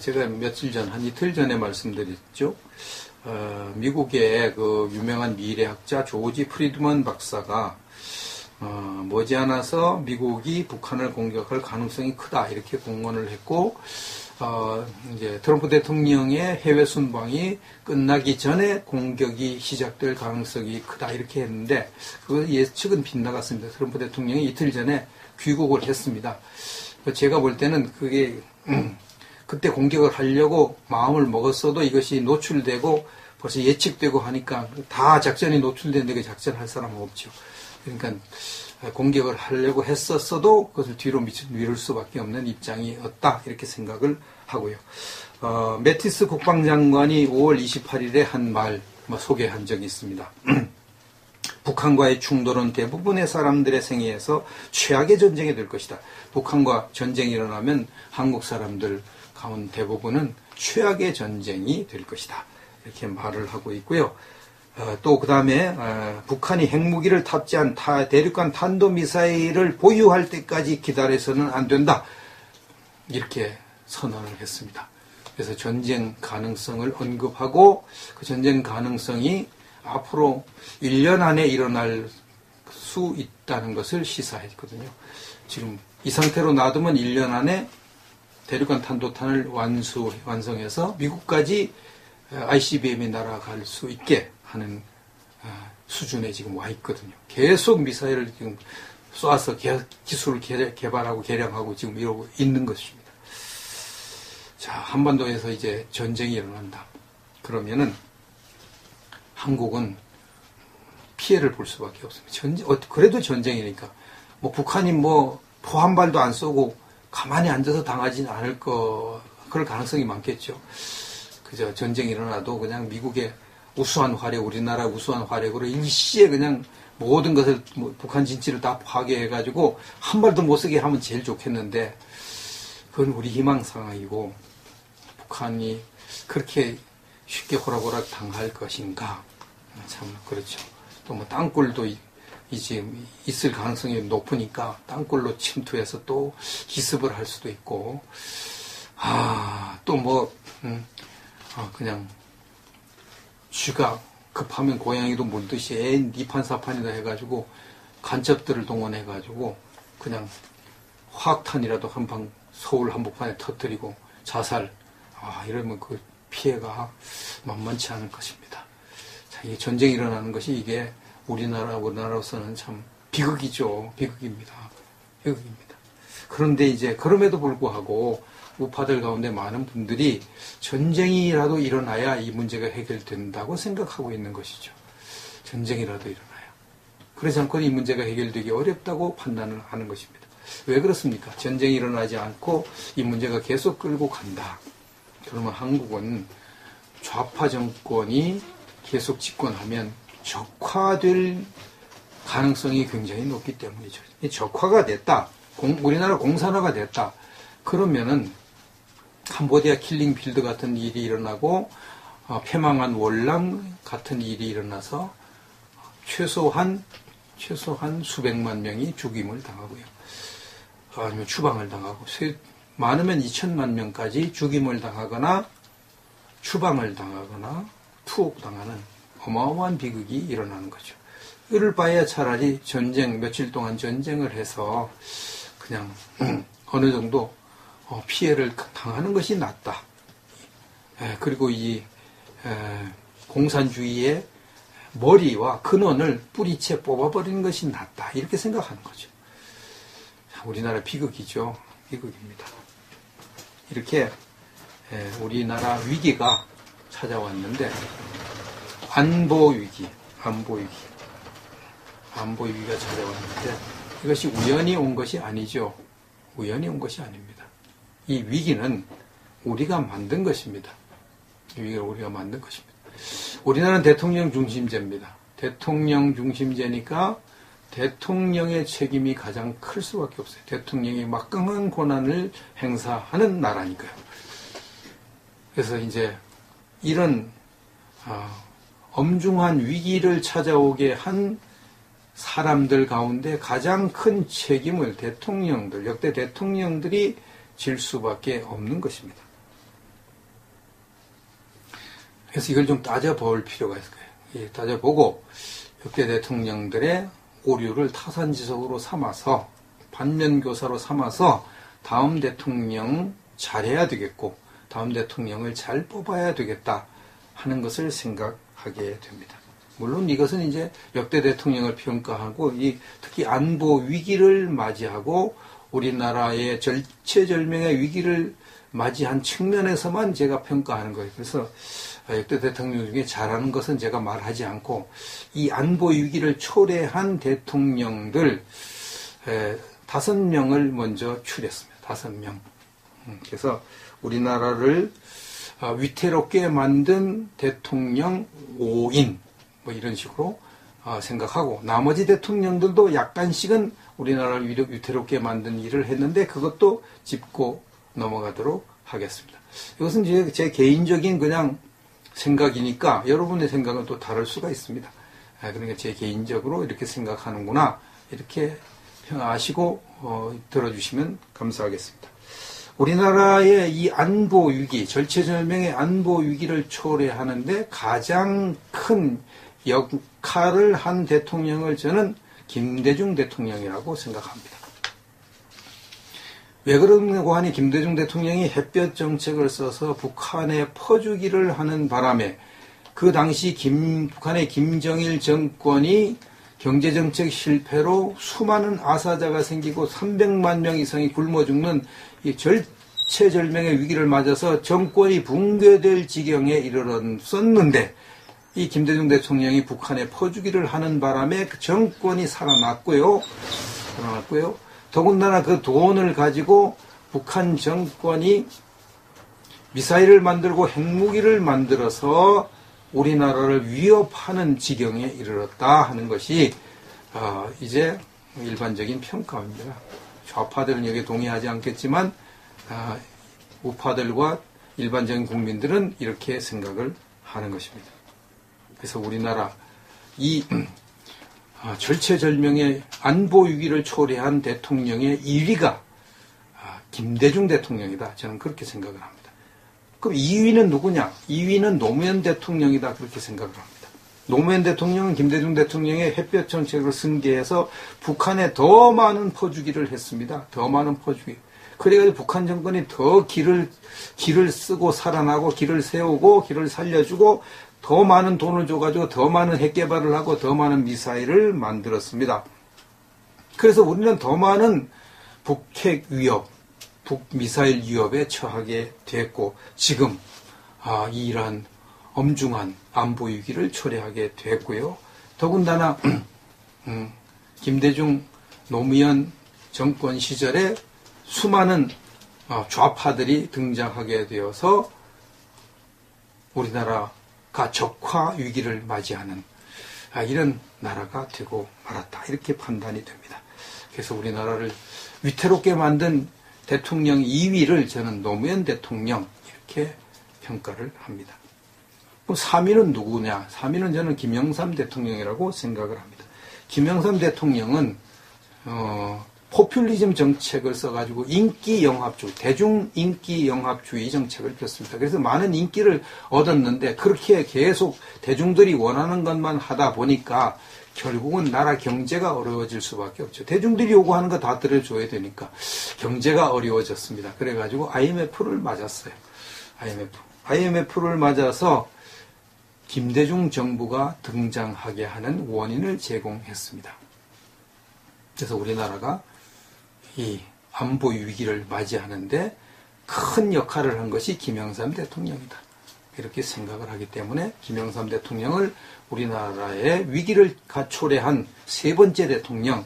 제가 며칠 전, 한 이틀 전에 말씀드렸죠. 미국의 그 유명한 미래학자 조지 프리드먼 박사가 머지않아서 미국이 북한을 공격할 가능성이 크다 이렇게 공언을 했고, 이제 트럼프 대통령의 해외 순방이 끝나기 전에 공격이 시작될 가능성이 크다 이렇게 했는데, 그 예측은 빗나갔습니다. 트럼프 대통령이 이틀 전에 귀국을 했습니다. 제가 볼 때는 그게 그때 공격을 하려고 마음을 먹었어도 이것이 노출되고 벌써 예측되고 하니까 다 작전이 노출되는데 그 작전할 사람은 없죠. 그러니까 공격을 하려고 했었어도 그것을 뒤로 미룰 수밖에 없는 입장이었다 이렇게 생각을 하고요. 매티스 국방장관이 5월 28일에 한 말 소개한 적이 있습니다. 북한과의 충돌은 대부분의 사람들의 생애에서 최악의 전쟁이 될 것이다. 북한과 전쟁이 일어나면 한국 사람들 가운데 대부분은 최악의 전쟁이 될 것이다. 이렇게 말을 하고 있고요. 또 그 다음에 북한이 핵무기를 탑재한 대륙간 탄도미사일을 보유할 때까지 기다려서는 안 된다. 이렇게 선언을 했습니다. 그래서 전쟁 가능성을 언급하고 그 전쟁 가능성이 앞으로 1년 안에 일어날 수 있다는 것을 시사했거든요. 지금 이 상태로 놔두면 1년 안에 대륙간 탄도탄을 완성해서 미국까지 ICBM이 날아갈 수 있게 하는 수준에 지금 와 있거든요. 계속 미사일을 지금 쏴서 기술을 개발하고 개량하고 지금 이러고 있는 것입니다. 자, 한반도에서 이제 전쟁이 일어난다. 그러면은 한국은 피해를 볼 수밖에 없습니다. 그래도 전쟁이니까. 북한이 포 한 발도 안 쏘고 가만히 앉아서 당하지는 않을 그럴 가능성이 많겠죠. 그저 전쟁이 일어나도 그냥 미국의 우수한 화력, 우리나라 우수한 화력으로 일시에 그냥 모든 것을 북한 진지를 다 파괴해가지고 한 발도 못 쓰게 하면 제일 좋겠는데 그건 우리 희망사항이고 북한이 그렇게 쉽게 호락호락 당할 것인가? 참 그렇죠. 또 땅굴도 이제 있을 가능성이 높으니까 땅굴로 침투해서 또 기습을 할 수도 있고, 또 그냥 쥐가 급하면 고양이도 물듯이 니판사판이다 해가지고 간첩들을 동원해가지고 그냥 화학탄이라도 한 방 서울 한복판에 터뜨리고 자살, 이러면 그 피해가 만만치 않을 것입니다. 자, 이 전쟁이 일어나는 것이 이게 우리나라로서는 참 비극이죠. 비극입니다. 비극입니다. 그런데 이제 그럼에도 불구하고 우파들 가운데 많은 분들이 전쟁이라도 일어나야 이 문제가 해결된다고 생각하고 있는 것이죠. 전쟁이라도 일어나야. 그렇지 않고는 이 문제가 해결되기 어렵다고 판단을 하는 것입니다. 왜 그렇습니까? 전쟁이 일어나지 않고 이 문제가 계속 끌고 간다. 그러면 한국은 좌파 정권이 계속 집권하면 적화될 가능성이 굉장히 높기 때문이죠. 적화가 됐다. 우리나라 공산화가 됐다. 그러면은 캄보디아 킬링필드 같은 일이 일어나고 패망한 월남 같은 일이 일어나서 최소한 수백만 명이 죽임을 당하고요. 아니면 추방을 당하고 많으면 2천만 명까지 죽임을 당하거나 추방을 당하거나 투옥당하는 어마어마한 비극이 일어나는 거죠. 이럴 바에야 차라리 며칠 동안 전쟁을 해서 그냥 어느 정도 피해를 당하는 것이 낫다. 그리고 이 공산주의의 머리와 근원을 뿌리채 뽑아버리는 것이 낫다. 이렇게 생각하는 거죠. 우리나라 비극이죠. 비극입니다. 이렇게 우리나라 위기가 찾아왔는데 안보 위기가 찾아왔는데 이것이 우연히 온 것이 아니죠. 우연히 온 것이 아닙니다. 이 위기는 우리가 만든 것입니다. 이 위기를 우리가 만든 것입니다. 우리나라는 대통령 중심제입니다. 대통령 중심제니까 대통령의 책임이 가장 클 수밖에 없어요. 대통령이 막강한 권한을 행사하는 나라니까요. 그래서 이제 이런 엄중한 위기를 찾아오게 한 사람들 가운데 가장 큰 책임을 역대 대통령들이 질 수밖에 없는 것입니다. 그래서 이걸 좀 따져볼 필요가 있을 거예요. 예, 따져보고 역대 대통령들의 오류를 타산지석으로 삼아서 반면교사로 삼아서 다음 대통령 잘해야 되겠고 다음 대통령을 잘 뽑아야 되겠다 하는 것을 생각하게 됩니다. 물론 이것은 이제 역대 대통령을 평가하고 특히 안보 위기를 맞이하고 우리나라의 절체절명의 위기를 맞이한 측면에서만 제가 평가하는 거예요. 그래서 역대 대통령 중에 잘하는 것은 제가 말하지 않고 이 안보 위기를 초래한 대통령들 5명을 먼저 추렸습니다. 5명. 그래서 우리나라를 위태롭게 만든 대통령 5인 뭐 이런 식으로 생각하고 나머지 대통령들도 약간씩은 우리나라를 위태롭게 만든 일을 했는데 그것도 짚고 넘어가도록 하겠습니다. 이것은 제 개인적인 그냥 생각이니까 여러분의 생각은 또 다를 수가 있습니다. 그러니까 제 개인적으로 이렇게 생각하는구나 이렇게 아시고 들어주시면 감사하겠습니다. 우리나라의 이 안보 위기, 절체절명의 안보 위기를 초래하는데 가장 큰 역할을 한 대통령을 저는 김대중 대통령이라고 생각합니다. 왜 그러냐고 하니 김대중 대통령이 햇볕 정책을 써서 북한에 퍼주기를 하는 바람에 그 당시 북한의 김정일 정권이 경제정책 실패로 수많은 아사자가 생기고 300만 명 이상이 굶어 죽는 이 절체절명의 위기를 맞아서 정권이 붕괴될 지경에 이르렀었는데 이 김대중 대통령이 북한에 퍼주기를 하는 바람에 그 정권이 살아났고요. 더군다나 그 돈을 가지고 북한 정권이 미사일을 만들고 핵무기를 만들어서 우리나라를 위협하는 지경에 이르렀다 하는 것이 이제 일반적인 평가입니다. 좌파들은 여기에 동의하지 않겠지만 우파들과 일반적인 국민들은 이렇게 생각을 하는 것입니다. 그래서 우리나라 이 절체절명의 안보 위기를 초래한 대통령의 1위가 김대중 대통령이다. 저는 그렇게 생각을 합니다. 그럼 2위는 누구냐? 2위는 노무현 대통령이다. 그렇게 생각을 합니다. 노무현 대통령은 김대중 대통령의 햇볕 정책을 승계해서 북한에 더 많은 퍼주기를 했습니다. 더 많은 퍼주기. 그래가지고 북한 정권이 더 길을 쓰고 살아나고 길을 세우고 길을 살려주고 더 많은 돈을 줘가지고 더 많은 핵 개발을 하고 더 많은 미사일을 만들었습니다. 그래서 우리는 더 많은 북핵 위협, 북미사일 위협에 처하게 됐고 지금 이러한 엄중한 안보 위기를 초래하게 됐고요. 더군다나 김대중 노무현 정권 시절에 수많은 좌파들이 등장하게 되어서 우리나라가 적화 위기를 맞이하는 이런 나라가 되고 말았다. 이렇게 판단이 됩니다. 그래서 우리나라를 위태롭게 만든 대통령 2위를 저는 노무현 대통령 이렇게 평가를 합니다. 그럼 3위는 누구냐? 3위는 저는 김영삼 대통령이라고 생각을 합니다. 김영삼 대통령은 포퓰리즘 정책을 써가지고 인기 영합주의, 대중 인기 영합주의 정책을 폈습니다. 그래서 많은 인기를 얻었는데 그렇게 계속 대중들이 원하는 것만 하다 보니까 결국은 나라 경제가 어려워질 수밖에 없죠. 대중들이 요구하는 거 다 들어줘야 되니까 경제가 어려워졌습니다. 그래가지고 IMF를 맞았어요. IMF를 맞아서 김대중 정부가 등장하게 하는 원인을 제공했습니다. 그래서 우리나라가 이 안보 위기를 맞이하는데 큰 역할을 한 것이 김영삼 대통령이다. 이렇게 생각을 하기 때문에 김영삼 대통령을 우리나라의 위기를 초래한 세 번째 대통령,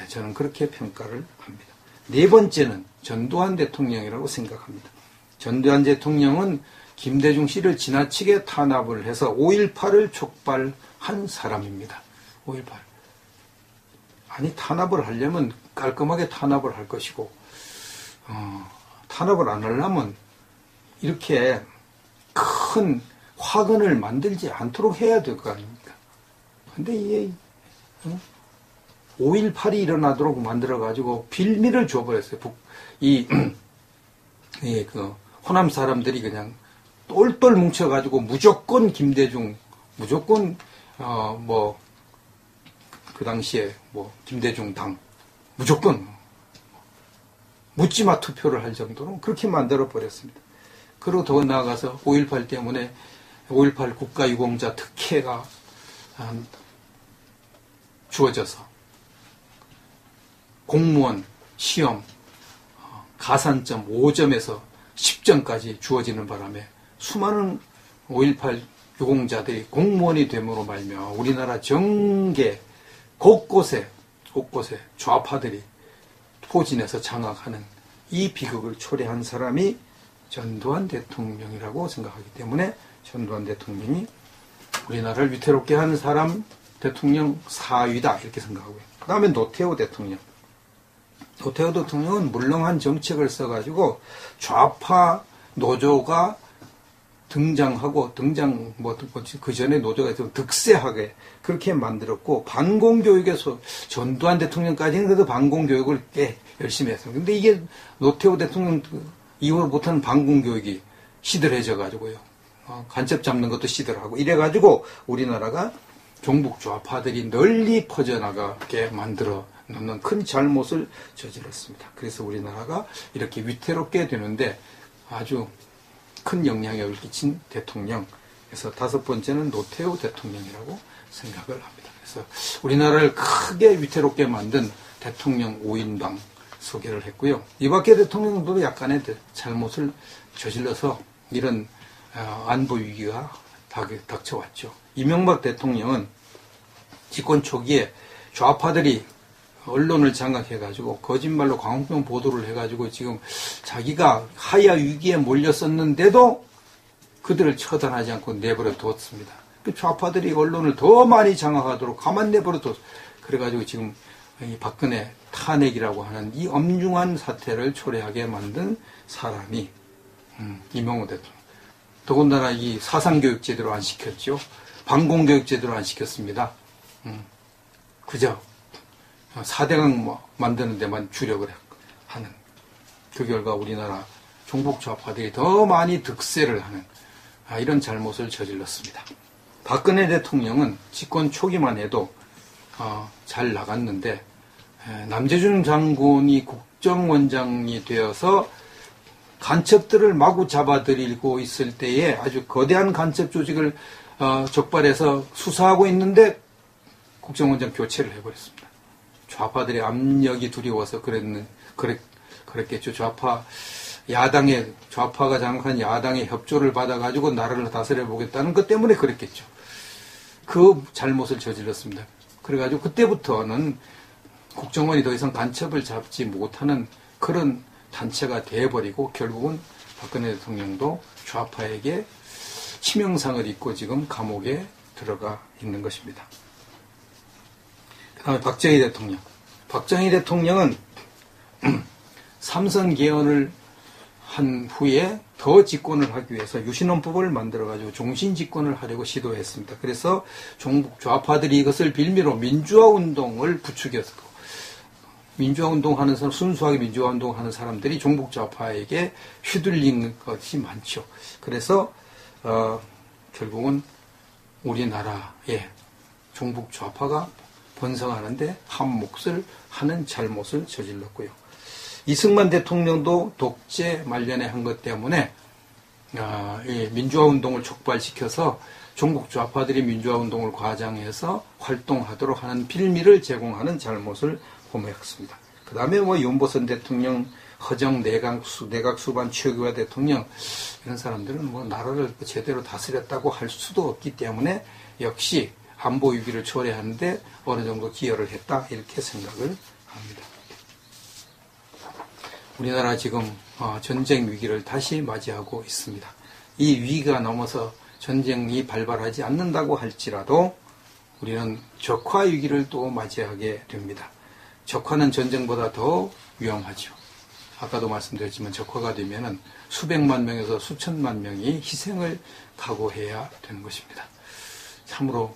저는 그렇게 평가를 합니다. 네 번째는 전두환 대통령이라고 생각합니다. 전두환 대통령은 김대중 씨를 지나치게 탄압을 해서 5.18을 촉발한 사람입니다. 5.18. 아니, 탄압을 하려면 깔끔하게 탄압을 할 것이고, 탄압을 안 하려면 이렇게 큰 화근을 만들지 않도록 해야 될 거 아닙니까? 근데 이게 5.18이 일어나도록 만들어가지고 빌미를 줘버렸어요. 그 호남 사람들이 그냥 똘똘 뭉쳐가지고 무조건 김대중, 무조건 그 당시에 김대중 당 무조건 묻지마 투표를 할 정도로 그렇게 만들어 버렸습니다. 그리고 더 나아가서 5.18 때문에 5.18 국가유공자 특혜가 주어져서 공무원 시험 가산점 5점에서 10점까지 주어지는 바람에 수많은 5.18 유공자들이 공무원이 됨으로 말미암아 우리나라 정계 곳곳에 좌파들이 포진해서 장악하는 이 비극을 초래한 사람이 전두환 대통령이라고 생각하기 때문에 전두환 대통령이 우리나라를 위태롭게 하는 사람 대통령 4위다 이렇게 생각하고요. 그 다음에 노태우 대통령. 노태우 대통령은 물렁한 정책을 써가지고 좌파 노조가 등장하고 그 전에 노조가 좀 득세하게 그렇게 만들었고 반공교육에서 전두환 대통령까지는 그래도 반공교육을 꽤 열심히 했어요. 근데 이게 노태우 대통령 이후로 못하는 반공교육이 시들해져가지고요. 간첩 잡는 것도 시들하고 이래가지고 우리나라가 종북 좌파들이 널리 퍼져나가게 만들어 놓는 큰 잘못을 저질렀습니다. 그래서 우리나라가 이렇게 위태롭게 되는데 아주 큰 영향력을 끼친 대통령. 그래서 5번째는 노태우 대통령이라고 생각을 합니다. 그래서 우리나라를 크게 위태롭게 만든 대통령 5인방 소개를 했고요. 이박해 대통령도 약간의 잘못을 저질러서 이런 안보 위기가 닥쳐왔죠. 이명박 대통령은 집권 초기에 좌파들이 언론을 장악해가지고 거짓말로 광우병 보도를 해가지고 지금 자기가 하야 위기에 몰렸었는데도 그들을 처단하지 않고 내버려 두었습니다. 그 좌파들이 언론을 더 많이 장악하도록 가만 내버려 뒀어요. 그래가지고 지금 이 박근혜 탄핵이라고 하는 이 엄중한 사태를 초래하게 만든 사람이 이명호 대통령. 더군다나 이 사상교육 제대로 안 시켰죠. 반공교육 제대로 안 시켰습니다. 그저 4대강 만드는 데만 주력을 하는 그 결과 우리나라 종북 좌파들이 더 많이 득세를 하는 이런 잘못을 저질렀습니다. 박근혜 대통령은 집권 초기만 해도 잘 나갔는데 남재준 장군이 국정원장이 되어서 간첩들을 마구 잡아들이고 있을 때에 아주 거대한 간첩 조직을 적발해서 수사하고 있는데 국정원장 교체를 해버렸습니다. 좌파들의 압력이 두려워서 그랬겠죠. 좌파가 장악한 야당의 협조를 받아가지고 나라를 다스려 보겠다는 것 때문에 그랬겠죠. 그 잘못을 저질렀습니다. 그래가지고 그때부터는 국정원이 더 이상 간첩을 잡지 못하는 그런 단체가 되어버리고 결국은 박근혜 대통령도 좌파에게 치명상을 입고 지금 감옥에 들어가 있는 것입니다. 그 다음에 박정희 대통령. 박정희 대통령은 삼선 개헌을 한 후에 더 집권을 하기 위해서 유신헌법을 만들어가지고 종신 집권을 하려고 시도했습니다. 그래서 종북 좌파들이 이것을 빌미로 민주화운동을 부추겼고 민주화운동하는 사람, 순수하게 민주화운동하는 사람들이 종북 좌파에게 휘둘린 것이 많죠. 그래서 결국은 우리나라에 종북 좌파가 번성하는데 한 몫을 하는 잘못을 저질렀고요. 이승만 대통령도 독재 말년에 한 것 때문에 이 민주화운동을 촉발시켜서 종북 좌파들이 민주화운동을 과장해서 활동하도록 하는 빌미를 제공하는 잘못을 범했습니다. 그 다음에 윤보선 대통령, 허정 내각 수반 최규하 대통령 이런 사람들은 나라를 제대로 다스렸다고 할 수도 없기 때문에 역시 안보 위기를 초래하는데 어느 정도 기여를 했다 이렇게 생각을 합니다. 우리나라 지금 전쟁 위기를 다시 맞이하고 있습니다. 이 위기가 넘어서 전쟁이 발발하지 않는다고 할지라도 우리는 적화 위기를 또 맞이하게 됩니다. 적화는 전쟁보다 더 위험하죠. 아까도 말씀드렸지만 적화가 되면은 수백만 명에서 수천만 명이 희생을 각오해야 되는 것입니다. 참으로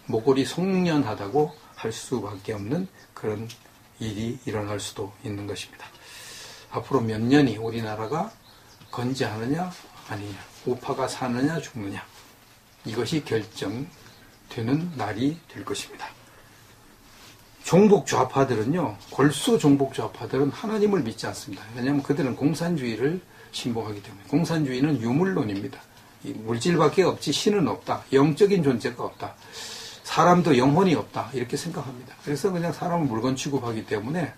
모골이 송년하다고 할 수밖에 없는 그런 일이 일어날 수도 있는 것입니다. 앞으로 몇 년이 우리나라가 건재하느냐 아니냐, 우파가 사느냐 죽느냐, 이것이 결정되는 날이 될 것입니다. 종북 좌파들은요, 골수 종북 좌파들은 하나님을 믿지 않습니다. 왜냐하면 그들은 공산주의를 신봉하기 때문에. 공산주의는 유물론입니다. 물질밖에 없지 신은 없다, 영적인 존재가 없다, 사람도 영혼이 없다, 이렇게 생각합니다. 그래서 그냥 사람을 물건 취급하기 때문에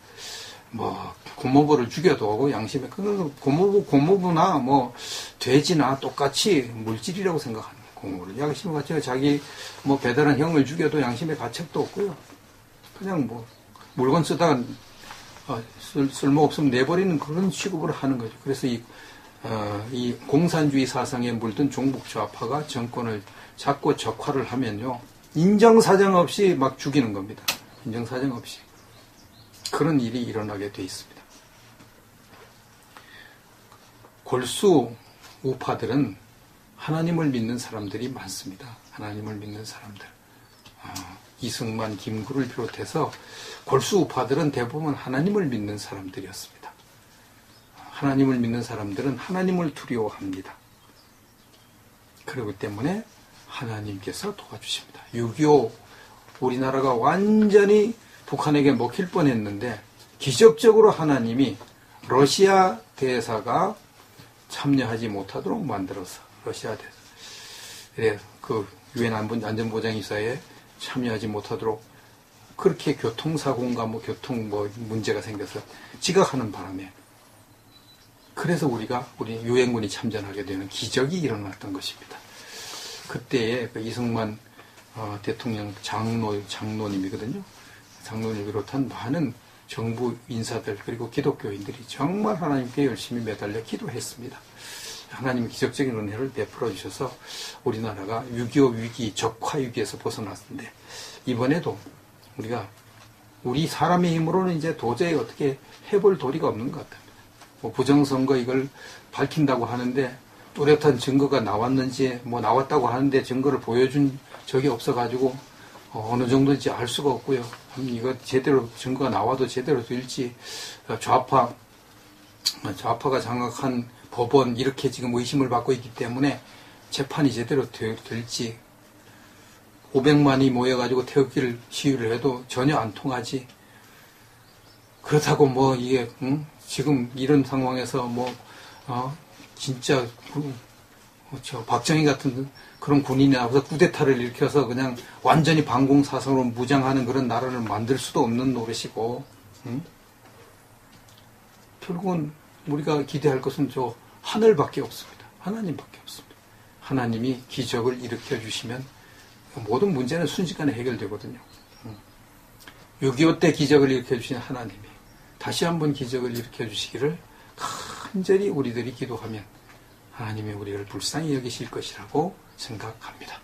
뭐 고모부를 죽여도 양심에, 그건 고모부나 뭐 돼지나 똑같이 물질이라고 생각하는 거예요. 고모부를 양심에 가치가, 자기 뭐 배달한 형을 죽여도 양심에 가책도 없고요. 그냥 뭐 물건 쓰다가 쓸모없으면 내버리는 그런 취급을 하는 거죠. 그래서 이 공산주의 사상에 물든 종북 좌파가 정권을 잡고 적화를 하면요, 인정사정 없이 막 죽이는 겁니다. 인정사정 없이. 그런 일이 일어나게 돼 있습니다. 골수 우파들은 하나님을 믿는 사람들이 많습니다. 하나님을 믿는 사람들. 이승만, 김구를 비롯해서 골수 우파들은 대부분 하나님을 믿는 사람들이었습니다. 하나님을 믿는 사람들은 하나님을 두려워합니다. 그렇기 때문에 하나님께서 도와주십니다. 6.25 우리나라가 완전히 북한에게 먹힐 뻔했는데 기적적으로 하나님이 러시아 대사가 참여하지 못하도록 만들어서, 러시아 대사, 그래 그 유엔 안전보장이사에 참여하지 못하도록 그렇게 교통사고인가 뭐 교통 뭐 문제가 생겨서 지각하는 바람에, 그래서 우리 유엔군이 참전하게 되는 기적이 일어났던 것입니다. 그때에 그 이승만 대통령 장로님이거든요. 장로님을 비롯한 많은 정부 인사들 그리고 기독교인들이 정말 하나님께 열심히 매달려 기도했습니다. 하나님이 기적적인 은혜를 베풀어 주셔서 우리나라가 6.25 위기, 적화 위기에서 벗어났는데, 이번에도 우리 사람의 힘으로는 이제 도저히 어떻게 해볼 도리가 없는 것 같습니다. 뭐 부정선거 이걸 밝힌다고 하는데 뚜렷한 증거가 나왔는지, 뭐 나왔다고 하는데 증거를 보여준 적이 없어가지고 어느 정도인지 알 수가 없고요. 이거 제대로 증거가 나와도 제대로 될지, 좌파가 장악한 법원 이렇게 지금 의심을 받고 있기 때문에 재판이 제대로 될지, 500만이 모여가지고 태극기를 시위를 해도 전혀 안 통하지. 그렇다고 뭐 이게 지금 이런 상황에서 진짜 박정희 같은 그런 군인이 나와서 쿠데타를 일으켜서 그냥 완전히 반공사상으로 무장하는 그런 나라를 만들 수도 없는 노릇이고, 결국은 우리가 기대할 것은 저 하늘밖에 없습니다. 하나님밖에 없습니다. 하나님이 기적을 일으켜 주시면 모든 문제는 순식간에 해결되거든요. 6.25 때 기적을 일으켜 주신 하나님이 다시 한번 기적을 일으켜 주시기를 간절히 우리들이 기도하면 하나님이 우리를 불쌍히 여기실 것이라고 생각합니다.